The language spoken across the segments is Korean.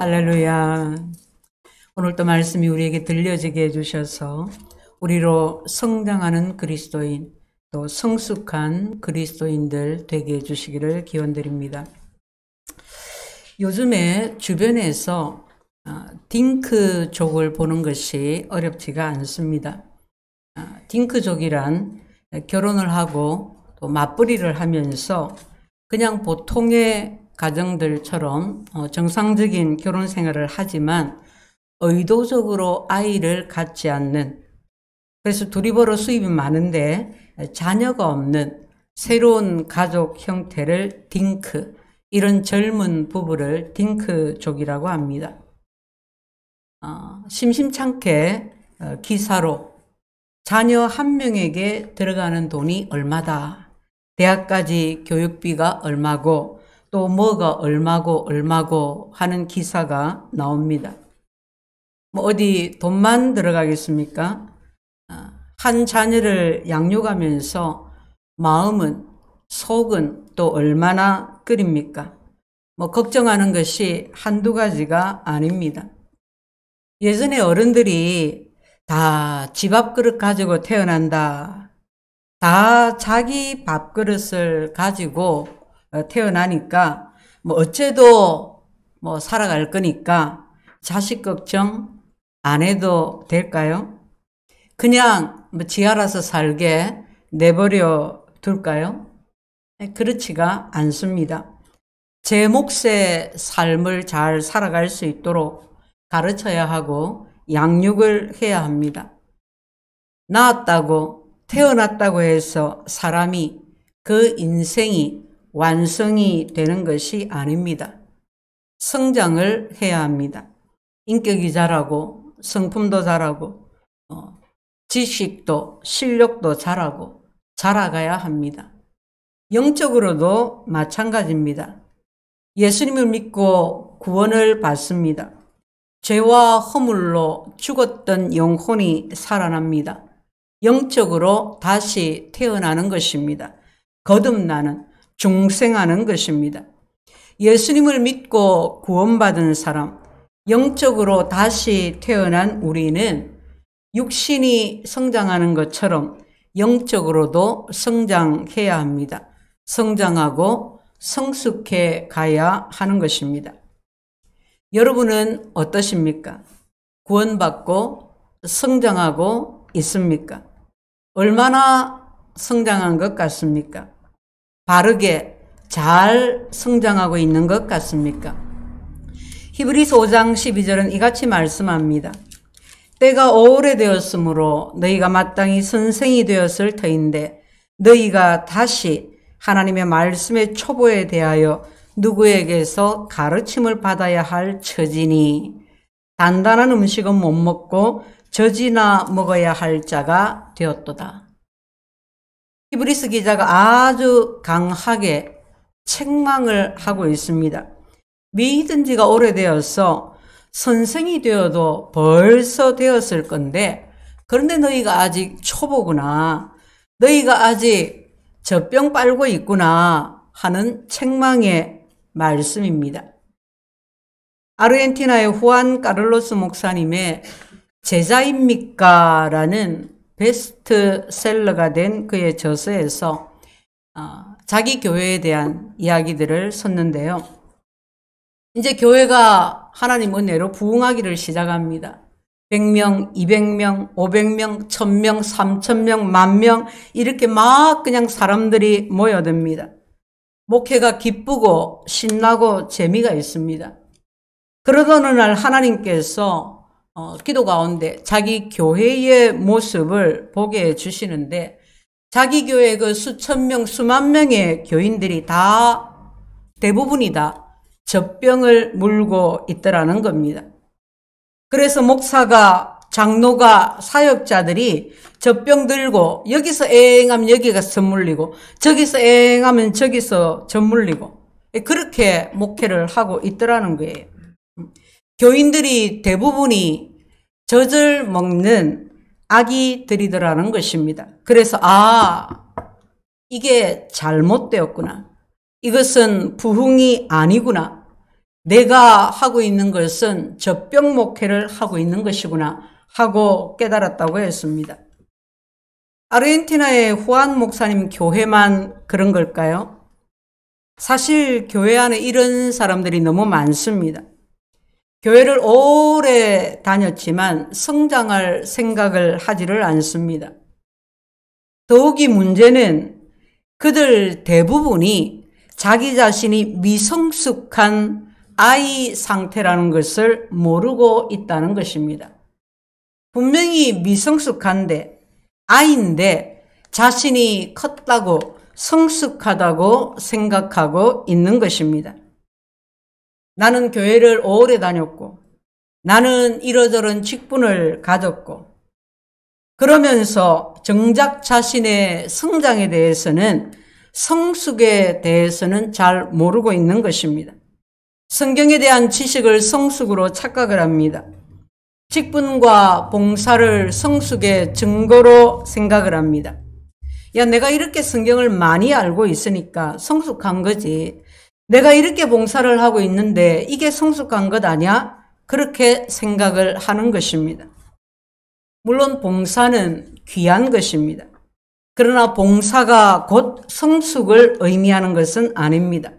할렐루야. 오늘도 말씀이 우리에게 들려지게 해주셔서 우리로 성장하는 그리스도인, 또 성숙한 그리스도인들 되게 해주시기를 기원드립니다. 요즘에 주변에서 딩크족을 보는 것이 어렵지가 않습니다. 딩크족이란 결혼을 하고 또 맞벌이를 하면서 그냥 보통의 가정들처럼 정상적인 결혼 생활을 하지만 의도적으로 아이를 갖지 않는, 그래서 둘이 벌어 수입이 많은데 자녀가 없는 새로운 가족 형태를 딩크, 이런 젊은 부부를 딩크족이라고 합니다. 심심찮게 기사로 자녀 한 명에게 들어가는 돈이 얼마다, 대학까지 교육비가 얼마고 또 뭐가 얼마고 하는 기사가 나옵니다. 뭐 어디 돈만 들어가겠습니까? 한 자녀를 양육하면서 마음은, 속은 또 얼마나 끓입니까? 뭐 걱정하는 것이 한두 가지가 아닙니다. 예전에 어른들이 다 집 밥그릇 가지고 태어난다, 다 자기 밥그릇을 가지고 태어나니까 뭐 어째도 뭐 살아갈 거니까 자식 걱정 안 해도 될까요? 그냥 뭐 지 알아서 살게 내버려 둘까요? 그렇지가 않습니다. 제 몫의 삶을 잘 살아갈 수 있도록 가르쳐야 하고 양육을 해야 합니다. 낳았다고, 태어났다고 해서 사람이, 그 인생이 완성이 되는 것이 아닙니다. 성장을 해야 합니다. 인격이 자라고, 성품도 자라고, 지식도, 실력도 자라고, 자라가야 합니다. 영적으로도 마찬가지입니다. 예수님을 믿고 구원을 받습니다. 죄와 허물로 죽었던 영혼이 살아납니다. 영적으로 다시 태어나는 것입니다. 거듭나는, 중생하는 것입니다. 예수님을 믿고 구원받은 사람, 영적으로 다시 태어난 우리는 육신이 성장하는 것처럼 영적으로도 성장해야 합니다. 성장하고 성숙해 가야 하는 것입니다. 여러분은 어떠십니까? 구원받고 성장하고 있습니까? 얼마나 성장한 것 같습니까? 바르게 잘 성장하고 있는 것 같습니까? 히브리서 5장 12절은 이같이 말씀합니다. 때가 오래되었으므로 너희가 마땅히 선생이 되었을 터인데 너희가 다시 하나님의 말씀의 초보에 대하여 누구에게서 가르침을 받아야 할 처지니 단단한 음식은 못 먹고 젖이나 먹어야 할 자가 되었도다. 히브리서 기자가 아주 강하게 책망을 하고 있습니다. 믿은 지가 오래되어서 선생이 되어도 벌써 되었을 건데, 그런데 너희가 아직 초보구나, 너희가 아직 젖병 빨고 있구나 하는 책망의 말씀입니다. 아르헨티나의 후안 카를로스 목사님의 제자입니까? 라는 베스트셀러가 된 그의 저서에서 자기 교회에 대한 이야기들을 썼는데요. 이제 교회가 하나님 은혜로 부흥하기를 시작합니다. 100명, 200명, 500명, 1000명, 3000명, 10,000명 이렇게 막 그냥 사람들이 모여듭니다. 목회가 기쁘고 신나고 재미가 있습니다. 그러던 어느 날 하나님께서 기도 가운데 자기 교회의 모습을 보게 해주시는데, 자기 교회 그 수천 명, 수만 명의 교인들이 다, 대부분이 다 젖병을 물고 있더라는 겁니다. 그래서 목사가, 장로가, 사역자들이 젖병 들고 여기서 엥하면 여기 가서 젖 물리고 저기서 엥하면 저기서 젖 물리고 그렇게 목회를 하고 있더라는 거예요. 교인들이 대부분이 젖을 먹는 아기들이더라는 것입니다. 그래서 이게 잘못되었구나, 이것은 부흥이 아니구나, 내가 하고 있는 것은 젖병 목회를 하고 있는 것이구나 하고 깨달았다고 했습니다. 아르헨티나의 후안 목사님 교회만 그런 걸까요? 사실 교회 안에 이런 사람들이 너무 많습니다. 교회를 오래 다녔지만 성장할 생각을 하지를 않습니다. 더욱이 문제는 그들 대부분이 자기 자신이 미성숙한 아이 상태라는 것을 모르고 있다는 것입니다. 분명히 미성숙한데, 아이인데 자신이 컸다고 성숙하다고 생각하고 있는 것입니다. 나는 교회를 오래 다녔고, 나는 이러저런 직분을 가졌고, 그러면서 정작 자신의 성장에 대해서는, 성숙에 대해서는 잘 모르고 있는 것입니다. 성경에 대한 지식을 성숙으로 착각을 합니다. 직분과 봉사를 성숙의 증거로 생각을 합니다. 야, 내가 이렇게 성경을 많이 알고 있으니까 성숙한 거지. 내가 이렇게 봉사를 하고 있는데 이게 성숙한 것 아니야? 그렇게 생각을 하는 것입니다. 물론 봉사는 귀한 것입니다. 그러나 봉사가 곧 성숙을 의미하는 것은 아닙니다.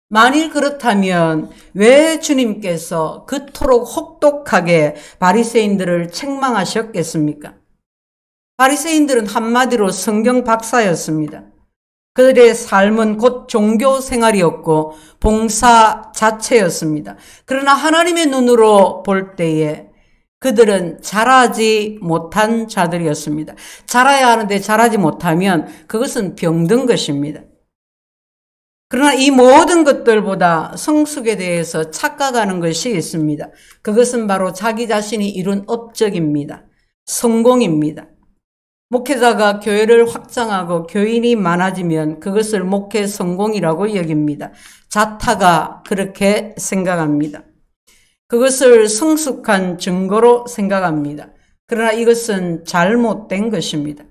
만일 그렇다면 왜 주님께서 그토록 혹독하게 바리새인들을 책망하셨겠습니까? 바리새인들은 한마디로 성경 박사였습니다. 그들의 삶은 곧 종교 생활이었고 봉사 자체였습니다. 그러나 하나님의 눈으로 볼 때에 그들은 잘하지 못한 자들이었습니다. 잘해야 하는데 잘하지 못하면 그것은 병든 것입니다. 그러나 이 모든 것들보다 성숙에 대해서 착각하는 것이 있습니다. 그것은 바로 자기 자신이 이룬 업적입니다. 성공입니다. 목회자가 교회를 확장하고 교인이 많아지면 그것을 목회 성공이라고 여깁니다. 자타가 그렇게 생각합니다. 그것을 성숙한 증거로 생각합니다. 그러나 이것은 잘못된 것입니다.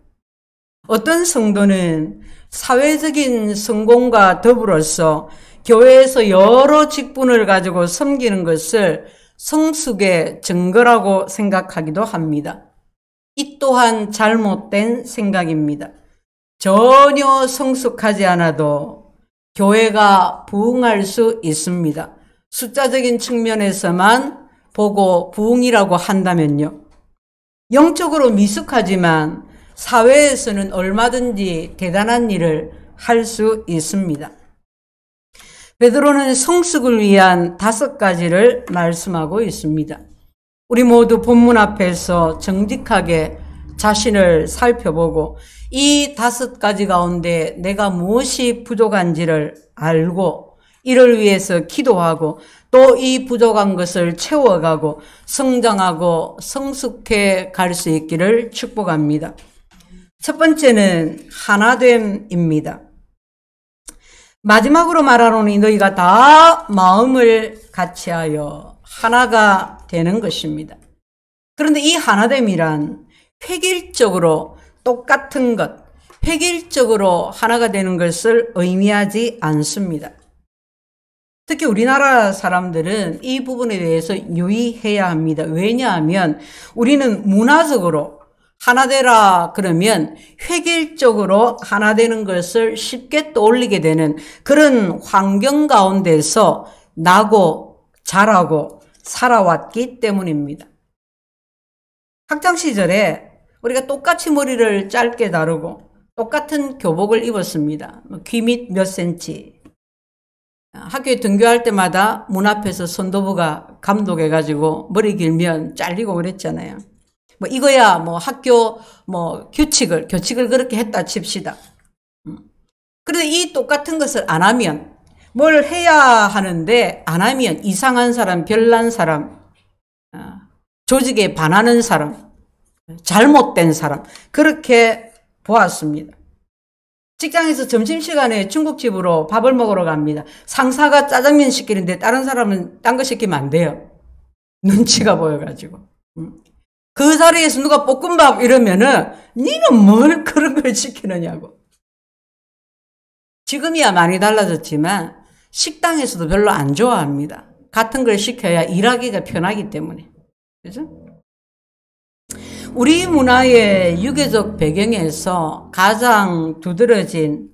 어떤 성도는 사회적인 성공과 더불어서 교회에서 여러 직분을 가지고 섬기는 것을 성숙의 증거라고 생각하기도 합니다. 이 또한 잘못된 생각입니다. 전혀 성숙하지 않아도 교회가 부흥할 수 있습니다. 숫자적인 측면에서만 보고 부흥이라고 한다면요. 영적으로 미숙하지만 사회에서는 얼마든지 대단한 일을 할 수 있습니다. 베드로는 성숙을 위한 5가지를 말씀하고 있습니다. 우리 모두 본문 앞에서 정직하게 자신을 살펴보고 이 5가지 가운데 내가 무엇이 부족한지를 알고 이를 위해서 기도하고 또 이 부족한 것을 채워가고 성장하고 성숙해 갈 수 있기를 축복합니다. 첫 번째는 하나됨입니다. 마지막으로 말하노니 너희가 다 마음을 같이하여 하나가 되는 것입니다. 그런데 이 하나됨이란 획일적으로 똑같은 것, 획일적으로 하나가 되는 것을 의미하지 않습니다. 특히 우리나라 사람들은 이 부분에 대해서 유의해야 합니다. 왜냐하면 우리는 문화적으로 하나 되라 그러면 획일적으로 하나 되는 것을 쉽게 떠올리게 되는 그런 환경 가운데서 나고 자라고 살아왔기 때문입니다. 학창 시절에 우리가 똑같이 머리를 짧게 다루고 똑같은 교복을 입었습니다. 귀 밑 몇 센치. 학교에 등교할 때마다 문 앞에서 선도부가 감독해가지고 머리 길면 잘리고 그랬잖아요. 뭐 이거야 뭐 학교 뭐 규칙을 그렇게 했다 칩시다. 그런데 이 똑같은 것을 안 하면 뭘 해야 하는데 안 하면 이상한 사람, 별난 사람, 조직에 반하는 사람, 잘못된 사람 그렇게 보았습니다. 직장에서 점심시간에 중국집으로 밥을 먹으러 갑니다. 상사가 짜장면 시키는데 다른 사람은 딴 거 시키면 안 돼요. 눈치가 보여가지고. 그 자리에서 누가 볶음밥 이러면은 니는 뭘 그런 걸 시키느냐고. 지금이야 많이 달라졌지만 식당에서도 별로 안 좋아합니다. 같은 걸 시켜야 일하기가 편하기 때문에. 그죠? 우리 문화의 유교적 배경에서 가장 두드러진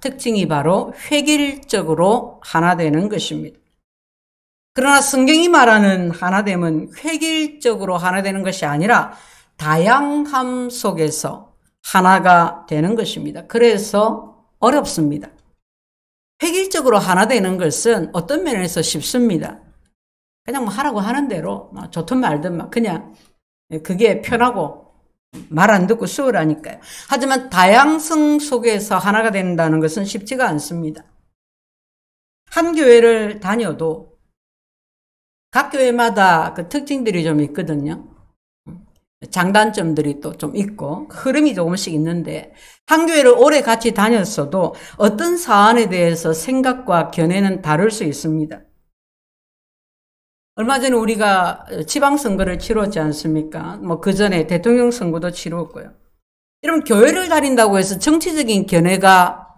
특징이 바로 획일적으로 하나 되는 것입니다. 그러나 성경이 말하는 하나됨은 획일적으로 하나 되는 것이 아니라 다양함 속에서 하나가 되는 것입니다. 그래서 어렵습니다. 획일적으로 하나 되는 것은 어떤 면에서 쉽습니다. 그냥 뭐 하라고 하는 대로 좋든 말든 그냥 그게 편하고 말 안 듣고 수월하니까요. 하지만 다양성 속에서 하나가 된다는 것은 쉽지가 않습니다. 한 교회를 다녀도 각 교회마다 그 특징들이 좀 있거든요. 장단점들이 또 좀 있고 흐름이 조금씩 있는데 한 교회를 오래 같이 다녔어도 어떤 사안에 대해서 생각과 견해는 다를 수 있습니다. 얼마 전에 우리가 지방선거를 치렀지 않습니까? 뭐 그 전에 대통령 선거도 치렀고요. 이런 교회를 다닌다고 해서 정치적인 견해가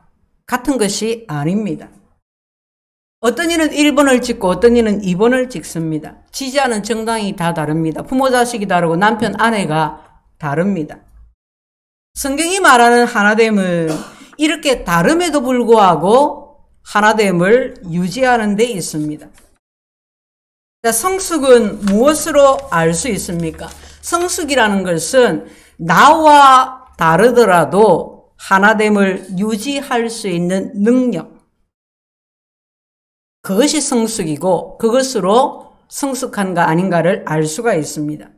같은 것이 아닙니다. 어떤 이는 1번을 찍고 어떤 이는 2번을 찍습니다. 지지하는 정당이 다 다릅니다. 부모 자식이 다르고 남편 아내가 다릅니다. 성경이 말하는 하나됨은 이렇게 다름에도 불구하고 하나됨을 유지하는 데 있습니다. 성숙은 무엇으로 알 수 있습니까? 성숙이라는 것은 나와 다르더라도 하나됨을 유지할 수 있는 능력. 그것이 성숙이고 그것으로 성숙한가 아닌가를 알 수가 있습니다.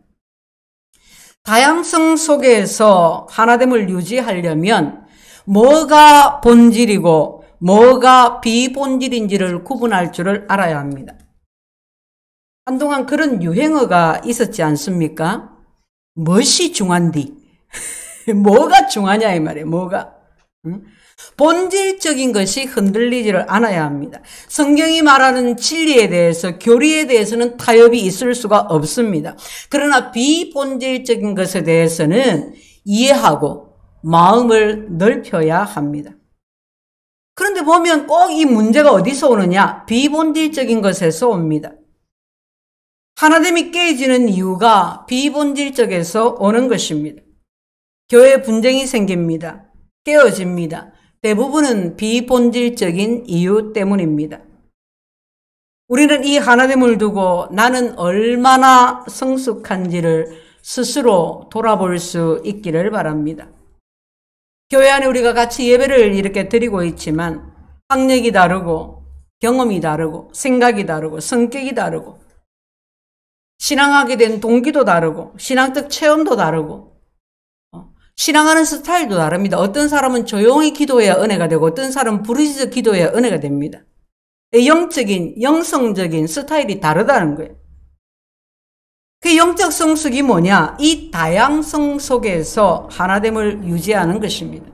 다양성 속에서 하나됨을 유지하려면 뭐가 본질이고 뭐가 비본질인지를 구분할 줄을 알아야 합니다. 한동안 그런 유행어가 있었지 않습니까? 무엇이 중한디? 뭐가 중하냐 이 말이에요. 뭐가? 응? 본질적인 것이 흔들리지를 않아야 합니다. 성경이 말하는 진리에 대해서, 교리에 대해서는 타협이 있을 수가 없습니다. 그러나 비본질적인 것에 대해서는 이해하고 마음을 넓혀야 합니다. 그런데 보면 꼭 이 문제가 어디서 오느냐? 비본질적인 것에서 옵니다. 하나됨이 깨지는 이유가 비본질적에서 오는 것입니다. 교회 분쟁이 생깁니다. 깨어집니다. 대부분은 비본질적인 이유 때문입니다. 우리는 이 하나됨을 두고 나는 얼마나 성숙한지를 스스로 돌아볼 수 있기를 바랍니다. 교회 안에 우리가 같이 예배를 이렇게 드리고 있지만 학력이 다르고 경험이 다르고 생각이 다르고 성격이 다르고 신앙하게 된 동기도 다르고 신앙적 체험도 다르고 신앙하는 스타일도 다릅니다. 어떤 사람은 조용히 기도해야 은혜가 되고 어떤 사람은 부르짖어 기도해야 은혜가 됩니다. 영적인, 영성적인 스타일이 다르다는 거예요. 그 영적 성숙이 뭐냐? 이 다양성 속에서 하나됨을 유지하는 것입니다.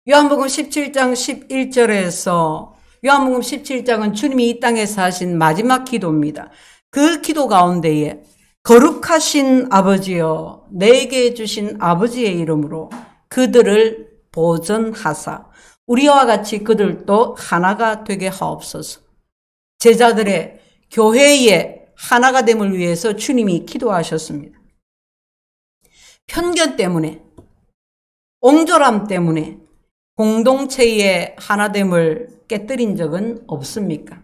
요한복음 17장 11절에서 요한복음 17장은 주님이 이 땅에서 하신 마지막 기도입니다. 그 기도 가운데에 거룩하신 아버지여 내게 주신 아버지의 이름으로 그들을 보전하사 우리와 같이 그들도 하나가 되게 하옵소서. 제자들의 교회의 하나가 됨을 위해서 주님이 기도하셨습니다. 편견 때문에 옹졸함 때문에 공동체의 하나됨을 깨뜨린 적은 없습니까?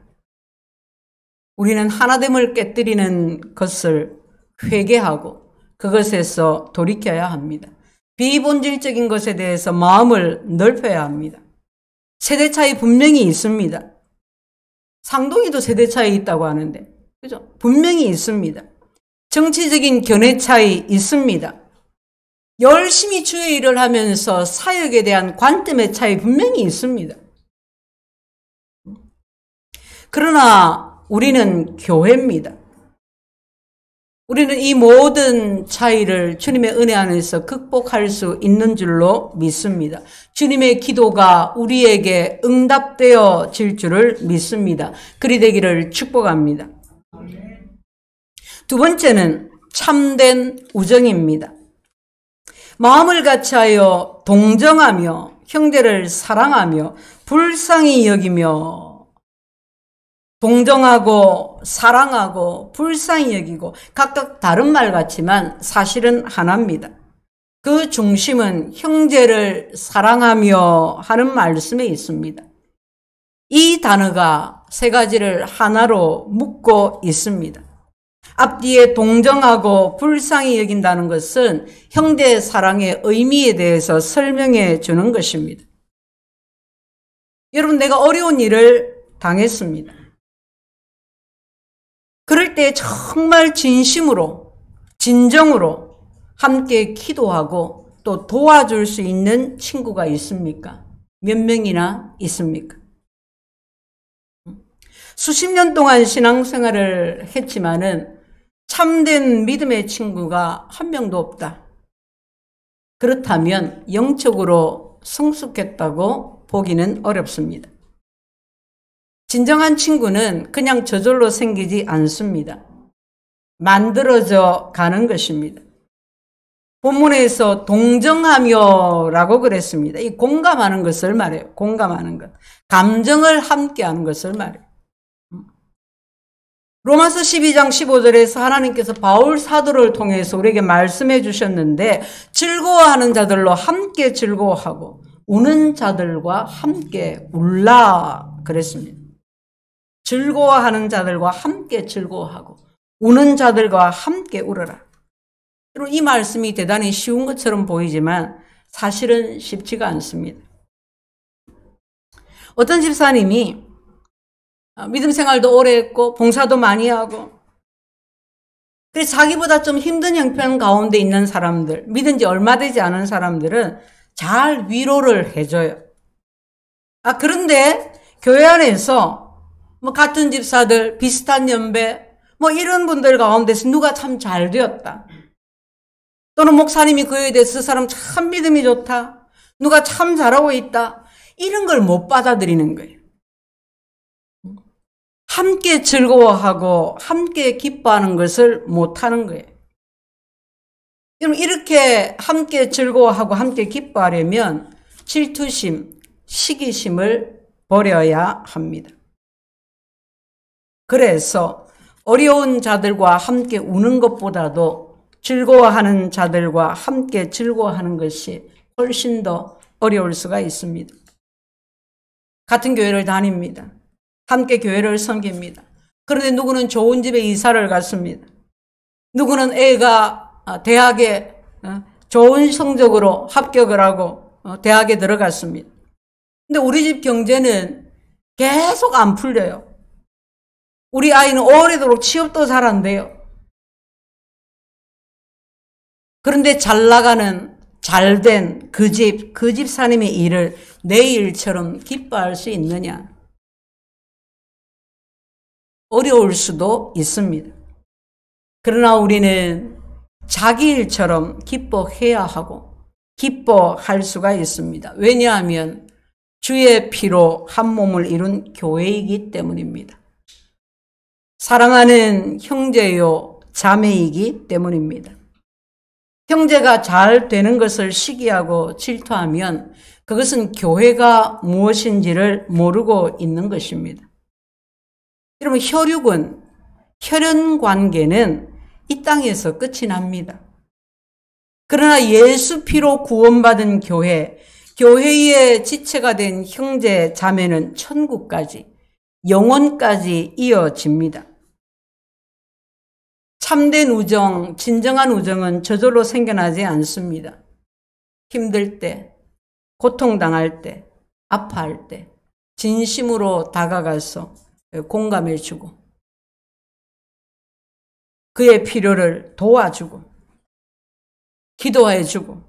우리는 하나됨을 깨뜨리는 것을 회개하고 그것에서 돌이켜야 합니다. 비본질적인 것에 대해서 마음을 넓혀야 합니다. 세대 차이 분명히 있습니다. 상동이도 세대 차이 있다고 하는데, 그죠? 분명히 있습니다. 정치적인 견해 차이 있습니다. 열심히 주의 일을 하면서 사역에 대한 관점의 차이 분명히 있습니다. 그러나 우리는 교회입니다. 우리는 이 모든 차이를 주님의 은혜 안에서 극복할 수 있는 줄로 믿습니다. 주님의 기도가 우리에게 응답되어질 줄을 믿습니다. 그리 되기를 축복합니다. 두 번째는 참된 우정입니다. 마음을 같이하여 동정하며 형제를 사랑하며 불쌍히 여기며 동정하고 사랑하고 불쌍히 여기고 각각 다른 말 같지만 사실은 하나입니다. 그 중심은 형제를 사랑하며 하는 말씀에 있습니다. 이 단어가 세 가지를 하나로 묶고 있습니다. 앞뒤에 동정하고 불쌍히 여긴다는 것은 형제 사랑의 의미에 대해서 설명해 주는 것입니다. 여러분, 내가 어려운 일을 당했습니다. 그럴 때 정말 진심으로, 진정으로 함께 기도하고 또 도와줄 수 있는 친구가 있습니까? 몇 명이나 있습니까? 수십 년 동안 신앙생활을 했지만은 참된 믿음의 친구가 한 명도 없다. 그렇다면 영적으로 성숙했다고 보기는 어렵습니다. 진정한 친구는 그냥 저절로 생기지 않습니다. 만들어져 가는 것입니다. 본문에서 동정하며라고 그랬습니다. 이 공감하는 것을 말해요. 공감하는 것. 감정을 함께하는 것을 말해요. 로마서 12장 15절에서 하나님께서 바울 사도를 통해서 우리에게 말씀해 주셨는데 즐거워하는 자들로 함께 즐거워하고 우는 자들과 함께 울라 그랬습니다. 즐거워하는 자들과 함께 즐거워하고 우는 자들과 함께 울어라. 이 말씀이 대단히 쉬운 것처럼 보이지만 사실은 쉽지가 않습니다. 어떤 집사님이 믿음 생활도 오래 했고 봉사도 많이 하고 그래서 자기보다 좀 힘든 형편 가운데 있는 사람들, 믿은 지 얼마 되지 않은 사람들은 잘 위로를 해줘요. 그런데 교회 안에서 같은 집사들, 비슷한 연배, 이런 분들 가운데서 누가 참 잘 되었다. 또는 목사님이 그에 대해서 그 사람 참 믿음이 좋다. 누가 참 잘하고 있다. 이런 걸 못 받아들이는 거예요. 함께 즐거워하고 함께 기뻐하는 것을 못하는 거예요. 그럼 이렇게 함께 즐거워하고 함께 기뻐하려면 질투심, 시기심을 버려야 합니다. 그래서 어려운 자들과 함께 우는 것보다도 즐거워하는 자들과 함께 즐거워하는 것이 훨씬 더 어려울 수가 있습니다. 같은 교회를 다닙니다. 함께 교회를 섬깁니다. 그런데 누구는 좋은 집에 이사를 갔습니다. 누구는 애가 대학에 좋은 성적으로 합격을 하고 대학에 들어갔습니다. 근데 우리 집 경제는 계속 안 풀려요. 우리 아이는 오래도록 취업도 잘 안 돼요. 그런데 잘 나가는 잘된 그 집사님의 일을 내 일처럼 기뻐할 수 있느냐? 어려울 수도 있습니다. 그러나 우리는 자기 일처럼 기뻐해야 하고 기뻐할 수가 있습니다. 왜냐하면 주의 피로 한 몸을 이룬 교회이기 때문입니다. 사랑하는 형제요 자매이기 때문입니다. 형제가 잘 되는 것을 시기하고 질투하면 그것은 교회가 무엇인지를 모르고 있는 것입니다. 여러분, 혈연 관계는 이 땅에서 끝이 납니다. 그러나 예수 피로 구원받은 교회의 지체가 된 형제 자매는 천국까지, 영원까지 이어집니다. 참된 우정, 진정한 우정은 저절로 생겨나지 않습니다. 힘들 때, 고통당할 때, 아파할 때 진심으로 다가가서 공감해주고 그의 필요를 도와주고 기도해주고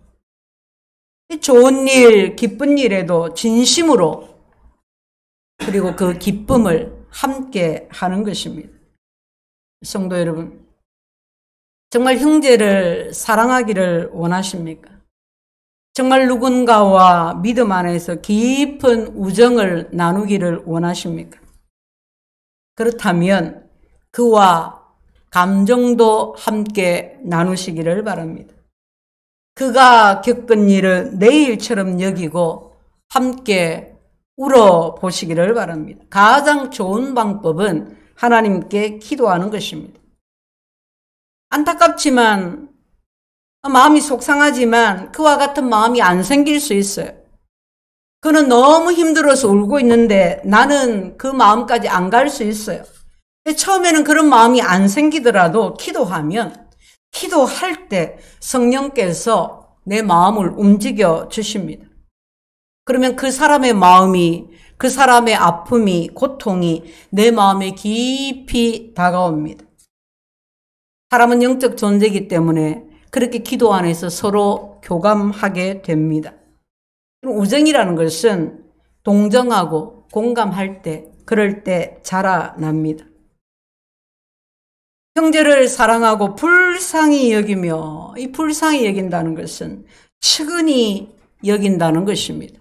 좋은 일, 기쁜 일에도 진심으로 그리고 그 기쁨을 함께 하는 것입니다. 성도 여러분, 정말 형제를 사랑하기를 원하십니까? 정말 누군가와 믿음 안에서 깊은 우정을 나누기를 원하십니까? 그렇다면 그와 감정도 함께 나누시기를 바랍니다. 그가 겪은 일을 내 일처럼 여기고 함께 울어보시기를 바랍니다. 가장 좋은 방법은 하나님께 기도하는 것입니다. 안타깝지만, 마음이 속상하지만 그와 같은 마음이 안 생길 수 있어요. 그는 너무 힘들어서 울고 있는데 나는 그 마음까지 안 갈 수 있어요. 처음에는 그런 마음이 안 생기더라도 기도할 때 성령께서 내 마음을 움직여 주십니다. 그러면 그 사람의 마음이, 그 사람의 아픔이, 고통이 내 마음에 깊이 다가옵니다. 사람은 영적 존재이기 때문에 그렇게 기도 안에서 서로 교감하게 됩니다. 우정이라는 것은 동정하고 공감할 때, 그럴 때 자라납니다. 형제를 사랑하고 불쌍히 여기며, 이 불쌍히 여긴다는 것은 측은히 여긴다는 것입니다.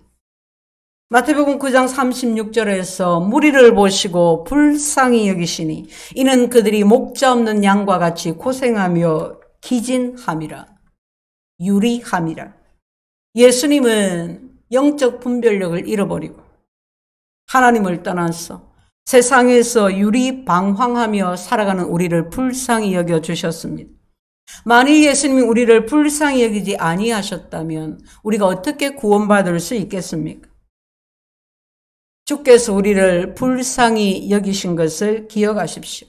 마태복음 9장 36절에서 무리를 보시고 불쌍히 여기시니 이는 그들이 목자 없는 양과 같이 고생하며 기진함이라, 유리함이라. 예수님은 영적 분별력을 잃어버리고 하나님을 떠나서 세상에서 유리방황하며 살아가는 우리를 불쌍히 여겨주셨습니다. 만일 예수님이 우리를 불쌍히 여기지 아니하셨다면 우리가 어떻게 구원받을 수 있겠습니까? 주께서 우리를 불쌍히 여기신 것을 기억하십시오.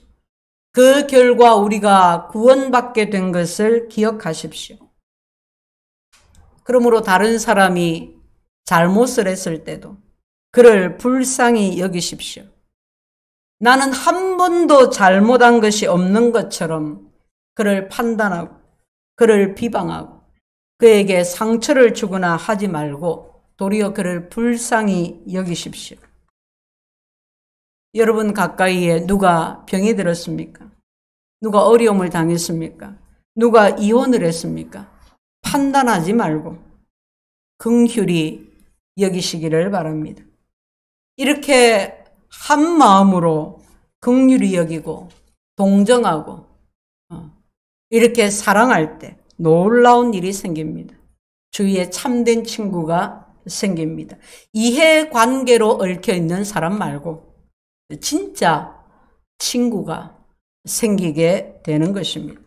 그 결과 우리가 구원받게 된 것을 기억하십시오. 그러므로 다른 사람이 잘못을 했을 때도 그를 불쌍히 여기십시오. 나는 한 번도 잘못한 것이 없는 것처럼 그를 판단하고 그를 비방하고 그에게 상처를 주거나 하지 말고 도리어 그를 불쌍히 여기십시오. 여러분 가까이에 누가 병이 들었습니까? 누가 어려움을 당했습니까? 누가 이혼을 했습니까? 판단하지 말고 긍휼히 여기시기를 바랍니다. 이렇게 한 마음으로 긍휼히 여기고 동정하고 이렇게 사랑할 때 놀라운 일이 생깁니다. 주위에 참된 친구가 생깁니다. 이해관계로 얽혀있는 사람 말고 진짜 친구가 생기게 되는 것입니다.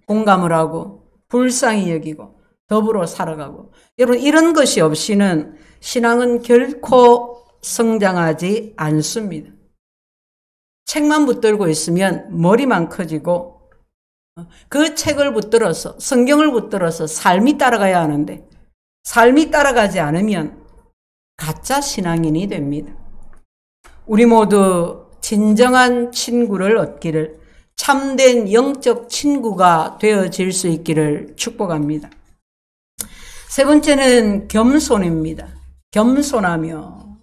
공감을 하고 불쌍히 여기고 더불어 살아가고, 여러분 이런 것이 없이는 신앙은 결코 성장하지 않습니다. 책만 붙들고 있으면 머리만 커지고 그 책을 붙들어서 성경을 붙들어서 삶이 따라가야 하는데 삶이 따라가지 않으면 가짜 신앙인이 됩니다. 우리 모두 진정한 친구를 얻기를, 참된 영적 친구가 되어질 수 있기를 축복합니다. 세 번째는 겸손입니다. 겸손하며,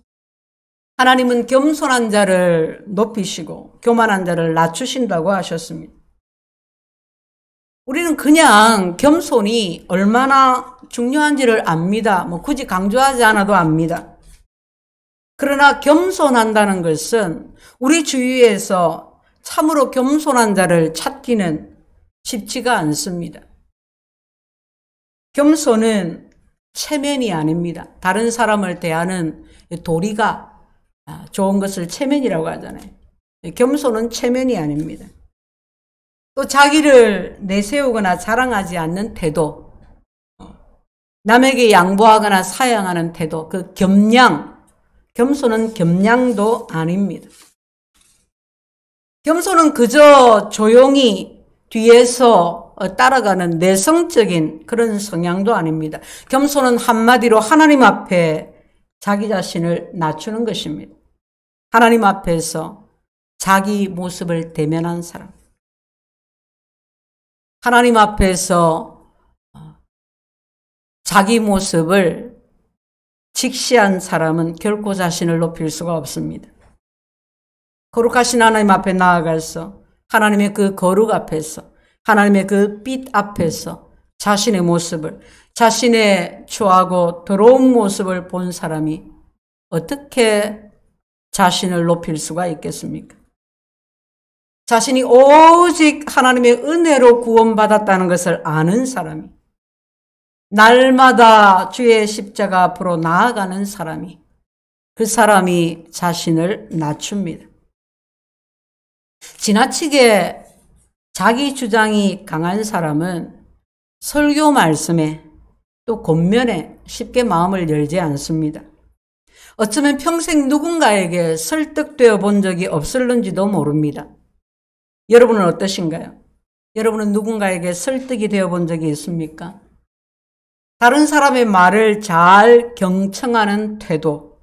하나님은 겸손한 자를 높이시고 교만한 자를 낮추신다고 하셨습니다. 우리는 그냥 겸손이 얼마나 중요한지를 압니다. 굳이 강조하지 않아도 압니다. 그러나 겸손한다는 것은 우리 주위에서 참으로 겸손한 자를 찾기는 쉽지가 않습니다. 겸손은 체면이 아닙니다. 다른 사람을 대하는 도리가 좋은 것을 체면이라고 하잖아요. 겸손은 체면이 아닙니다. 또 자기를 내세우거나 자랑하지 않는 태도, 남에게 양보하거나 사양하는 태도, 그 겸양, 겸손은 겸양도 아닙니다. 겸손은 그저 조용히 뒤에서 따라가는 내성적인 그런 성향도 아닙니다. 겸손은 한마디로 하나님 앞에 자기 자신을 낮추는 것입니다. 하나님 앞에서 자기 모습을 대면한 사람, 하나님 앞에서 자기 모습을 직시한 사람은 결코 자신을 높일 수가 없습니다. 거룩하신 하나님 앞에 나아가서 하나님의 그 거룩 앞에서, 하나님의 그 빛 앞에서 자신의 모습을, 자신의 추하고 더러운 모습을 본 사람이 어떻게 자신을 높일 수가 있겠습니까? 자신이 오직 하나님의 은혜로 구원받았다는 것을 아는 사람이, 날마다 주의 십자가 앞으로 나아가는 사람이 그 사람이 자신을 낮춥니다. 지나치게 자기 주장이 강한 사람은 설교 말씀에 또 권면에 쉽게 마음을 열지 않습니다. 어쩌면 평생 누군가에게 설득되어 본 적이 없을는지도 모릅니다. 여러분은 어떠신가요? 여러분은 누군가에게 설득이 되어 본 적이 있습니까? 다른 사람의 말을 잘 경청하는 태도,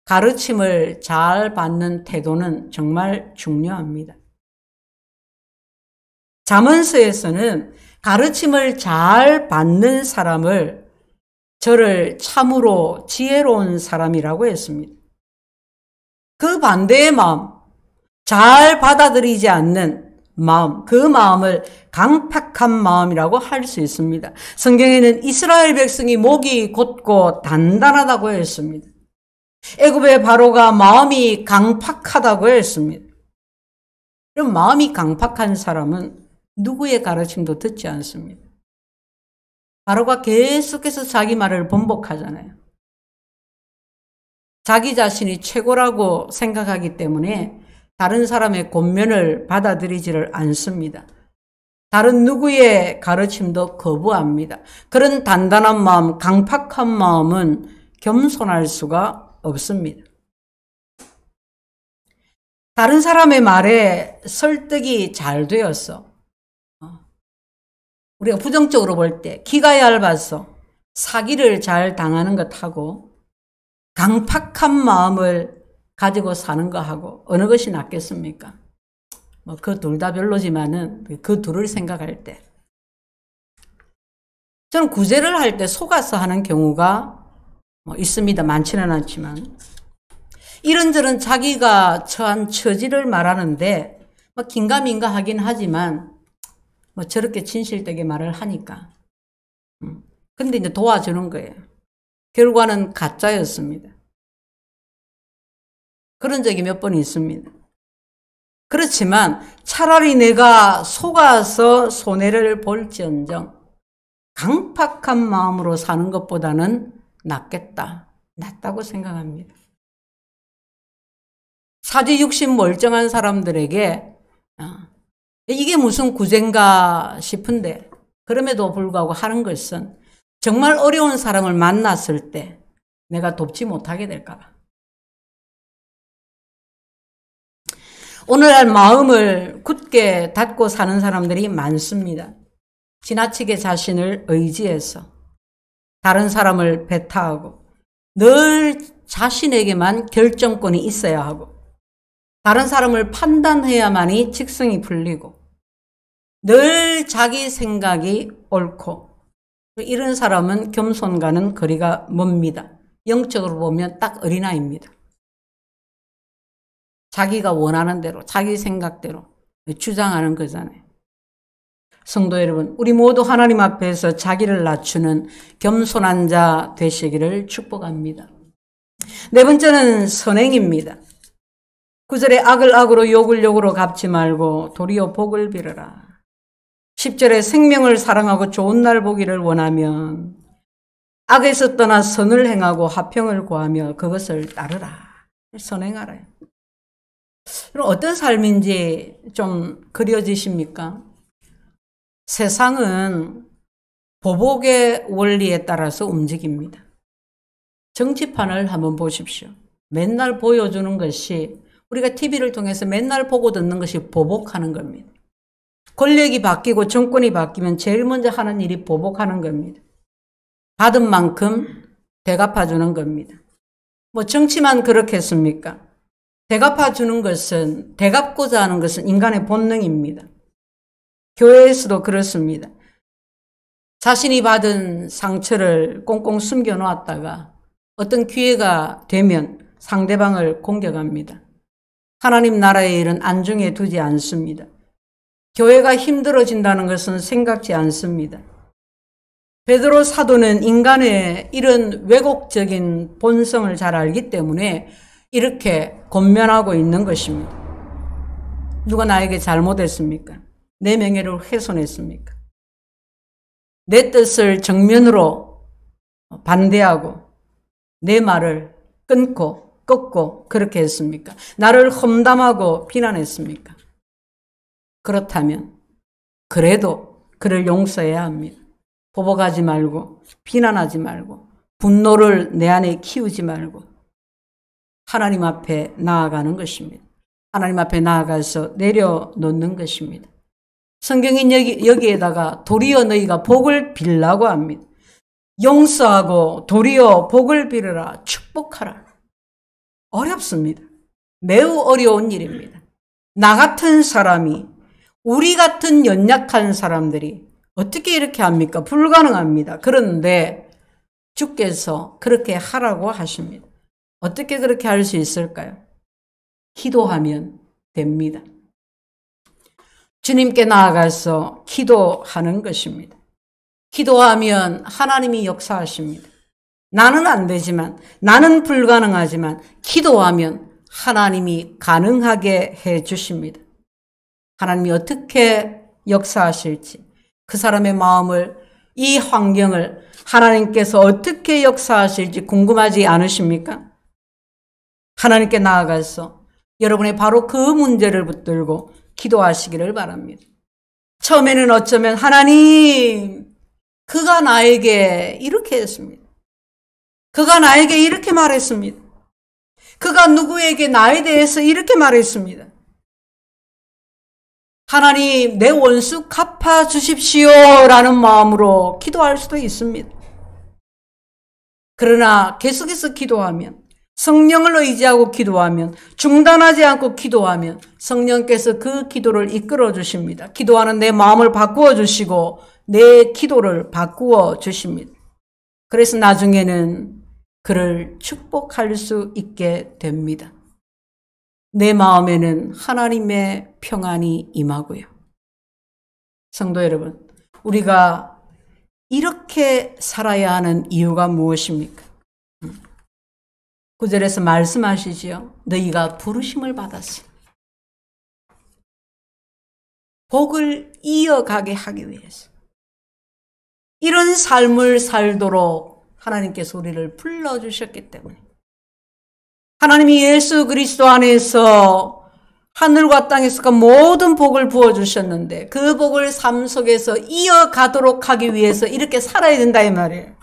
가르침을 잘 받는 태도는 정말 중요합니다. 잠언서에서는 가르침을 잘 받는 사람을 저를 참으로 지혜로운 사람이라고 했습니다. 그 반대의 마음, 잘 받아들이지 않는 마음, 그 마음을 강팍한 마음이라고 할 수 있습니다. 성경에는 이스라엘 백성이 목이 곧고 단단하다고 했습니다. 애굽의 바로가 마음이 강팍하다고 했습니다. 그럼 마음이 강팍한 사람은 누구의 가르침도 듣지 않습니다. 바로가 계속해서 자기 말을 번복하잖아요. 자기 자신이 최고라고 생각하기 때문에 다른 사람의 권면을 받아들이지를 않습니다. 다른 누구의 가르침도 거부합니다. 그런 단단한 마음, 강팍한 마음은 겸손할 수가 없습니다. 다른 사람의 말에 설득이 잘 되었어. 우리가 부정적으로 볼 때 기가 얇아서 사기를 잘 당하는 것하고 강팍한 마음을 가지고 사는 것하고 어느 것이 낫겠습니까? 그 둘 다 별로지만은 그 둘을 생각할 때 저는 구제를 할 때 속아서 하는 경우가 있습니다. 많지는 않지만 이런저런 자기가 처한 처지를 말하는데 긴가민가 하긴 하지만 저렇게 진실되게 말을 하니까 근데 이제 도와주는 거예요. 결과는 가짜였습니다. 그런 적이 몇 번 있습니다. 그렇지만 차라리 내가 속아서 손해를 볼지언정 강팍한 마음으로 사는 것보다는 낫다고 생각합니다. 사지육신 멀쩡한 사람들에게 이게 무슨 구제인가 싶은데 그럼에도 불구하고 하는 것은 정말 어려운 사람을 만났을 때 내가 돕지 못하게 될까 봐. 오늘날 마음을 굳게 닫고 사는 사람들이 많습니다. 지나치게 자신을 의지해서 다른 사람을 배타하고 늘 자신에게만 결정권이 있어야 하고 다른 사람을 판단해야만이 직성이 풀리고 늘 자기 생각이 옳고 이런 사람은 겸손과는 거리가 멉니다. 영적으로 보면 딱 어린아이입니다. 자기가 원하는 대로 자기 생각대로 주장하는 거잖아요. 성도 여러분, 우리 모두 하나님 앞에서 자기를 낮추는 겸손한 자 되시기를 축복합니다. 네 번째는 선행입니다. 9절에 악을 악으로 욕을 욕으로 갚지 말고 도리어 복을 빌어라. 10절에 생명을 사랑하고 좋은 날 보기를 원하면 악에서 떠나 선을 행하고 화평을 구하며 그것을 따르라. 선행하라. 그럼 어떤 삶인지 좀 그려지십니까? 세상은 보복의 원리에 따라서 움직입니다. 정치판을 한번 보십시오. 맨날 보여주는 것이 우리가 TV를 통해서 맨날 보고 듣는 것이 보복하는 겁니다. 권력이 바뀌고 정권이 바뀌면 제일 먼저 하는 일이 보복하는 겁니다. 받은 만큼 대갚아주는 겁니다. 정치만 그렇겠습니까? 대갚아주는 것은, 대갚고자 하는 것은 인간의 본능입니다. 교회에서도 그렇습니다. 자신이 받은 상처를 꽁꽁 숨겨놓았다가 어떤 기회가 되면 상대방을 공격합니다. 하나님 나라의 일은 안중에 두지 않습니다. 교회가 힘들어진다는 것은 생각지 않습니다. 베드로 사도는 인간의 이런 왜곡적인 본성을 잘 알기 때문에 이렇게 권면하고 있는 것입니다. 누가 나에게 잘못했습니까? 내 명예를 훼손했습니까? 내 뜻을 정면으로 반대하고 내 말을 끊고 꺾고 그렇게 했습니까? 나를 험담하고 비난했습니까? 그렇다면 그래도 그를 용서해야 합니다. 보복하지 말고 비난하지 말고 분노를 내 안에 키우지 말고 하나님 앞에 나아가는 것입니다. 하나님 앞에 나아가서 내려놓는 것입니다. 성경인 여기에다가 도리어 너희가 복을 빌라고 합니다. 용서하고 도리어 복을 빌으라, 축복하라. 어렵습니다. 매우 어려운 일입니다. 나 같은 사람이, 우리 같은 연약한 사람들이 어떻게 이렇게 합니까? 불가능합니다. 그런데 주께서 그렇게 하라고 하십니다. 어떻게 그렇게 할 수 있을까요? 기도하면 됩니다. 주님께 나아가서 기도하는 것입니다. 기도하면 하나님이 역사하십니다. 나는 안 되지만, 나는 불가능하지만 기도하면 하나님이 가능하게 해 주십니다. 하나님이 어떻게 역사하실지, 그 사람의 마음을, 이 환경을 하나님께서 어떻게 역사하실지 궁금하지 않으십니까? 하나님께 나아가서 여러분의 바로 그 문제를 붙들고 기도하시기를 바랍니다. 처음에는 어쩌면 하나님, 그가 나에게 이렇게 했습니다. 그가 나에게 이렇게 말했습니다. 그가 누구에게 나에 대해서 이렇게 말했습니다. 하나님, 내 원수 갚아주십시오 라는 마음으로 기도할 수도 있습니다. 그러나 계속해서 기도하면, 성령을 의지하고 기도하면, 중단하지 않고 기도하면 성령께서 그 기도를 이끌어 주십니다. 기도하는 내 마음을 바꾸어 주시고 내 기도를 바꾸어 주십니다. 그래서 나중에는 그를 축복할 수 있게 됩니다. 내 마음에는 하나님의 평안이 임하고요. 성도 여러분, 우리가 이렇게 살아야 하는 이유가 무엇입니까? 9절에서 말씀하시지요. 너희가 부르심을 받았어. 복을 이어가게 하기 위해서. 이런 삶을 살도록 하나님께서 우리를 불러주셨기 때문에. 하나님이 예수 그리스도 안에서 하늘과 땅에서 그 모든 복을 부어주셨는데 그 복을 삶 속에서 이어가도록 하기 위해서 이렇게 살아야 된다 이 말이에요.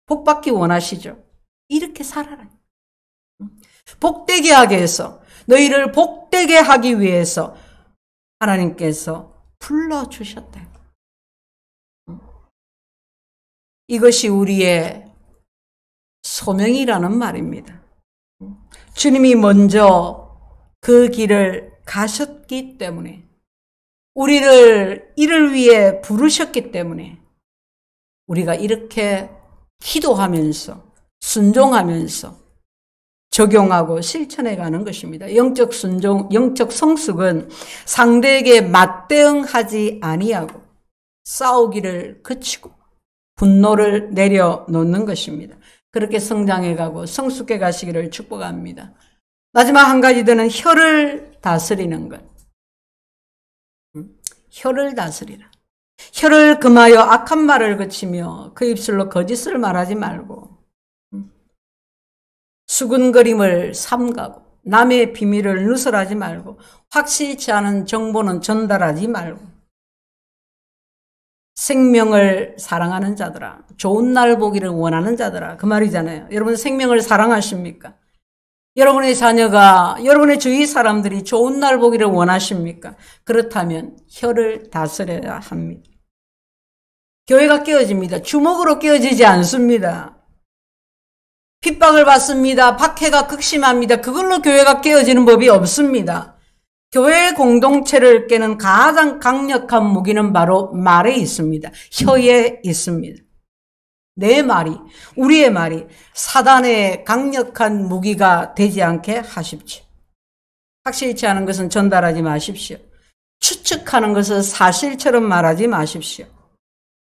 복 받기 원하시죠? 이렇게 살아라. 복되게 하기 위해서, 너희를 복되게 하기 위해서 하나님께서 불러주셨다. 이것이 우리의 소명이라는 말입니다. 주님이 먼저 그 길을 가셨기 때문에, 우리를 이를 위해 부르셨기 때문에 우리가 이렇게 기도하면서 순종하면서 적용하고 실천해가는 것입니다. 영적 순종, 영적 성숙은 상대에게 맞대응하지 아니하고 싸우기를 그치고 분노를 내려놓는 것입니다. 그렇게 성장해가고 성숙해 가시기를 축복합니다. 마지막 한 가지 더는 혀를 다스리는 것. 혀를 다스리라. 혀를 금하여 악한 말을 그치며 그 입술로 거짓을 말하지 말고 수군거림을 삼가고 남의 비밀을 누설하지 말고 확실치 않은 정보는 전달하지 말고 생명을 사랑하는 자들아, 좋은 날 보기를 원하는 자들아, 그 말이잖아요. 여러분 생명을 사랑하십니까? 여러분의 자녀가, 여러분의 주위 사람들이 좋은 날 보기를 원하십니까? 그렇다면 혀를 다스려야 합니다. 교회가 깨어집니다. 주먹으로 깨어지지 않습니다. 핍박을 받습니다. 박해가 극심합니다. 그걸로 교회가 깨어지는 법이 없습니다. 교회 공동체를 깨는 가장 강력한 무기는 바로 말에 있습니다. 혀에 있습니다. 내 말이, 우리의 말이 사단의 강력한 무기가 되지 않게 하십시오. 확실치 않은 것은 전달하지 마십시오. 추측하는 것을 사실처럼 말하지 마십시오.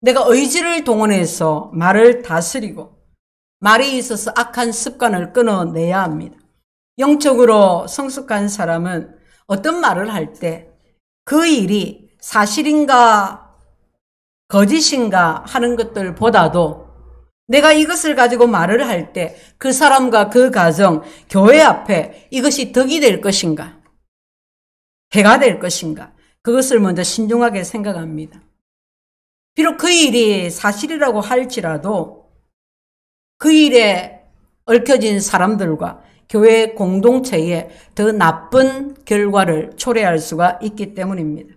내가 의지를 동원해서 말을 다스리고 말에 있어서 악한 습관을 끊어내야 합니다. 영적으로 성숙한 사람은 어떤 말을 할 때 그 일이 사실인가 거짓인가 하는 것들보다도 내가 이것을 가지고 말을 할 때 그 사람과 그 가정, 교회 앞에 이것이 덕이 될 것인가? 해가 될 것인가? 그것을 먼저 신중하게 생각합니다. 비록 그 일이 사실이라고 할지라도 그 일에 얽혀진 사람들과 교회 공동체에 더 나쁜 결과를 초래할 수가 있기 때문입니다.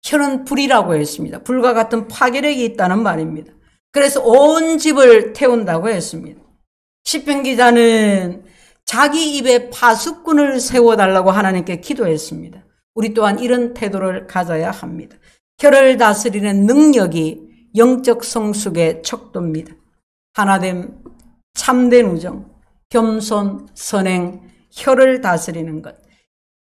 혀는 불이라고 했습니다. 불과 같은 파괴력이 있다는 말입니다. 그래서 온 집을 태운다고 했습니다. 시편 기자는 자기 입에 파수꾼을 세워달라고 하나님께 기도했습니다. 우리 또한 이런 태도를 가져야 합니다. 혀를 다스리는 능력이 영적 성숙의 척도입니다. 하나됨, 참된 우정, 겸손, 선행, 혀를 다스리는 것.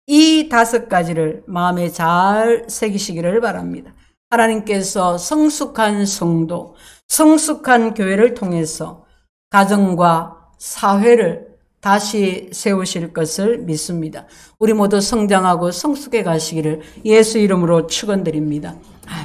이 5가지를 마음에 잘 새기시기를 바랍니다. 하나님께서 성숙한 성도, 성숙한 교회를 통해서 가정과 사회를 다시 세우실 것을 믿습니다. 우리 모두 성장하고 성숙해 가시기를 예수 이름으로 축원드립니다. 아멘.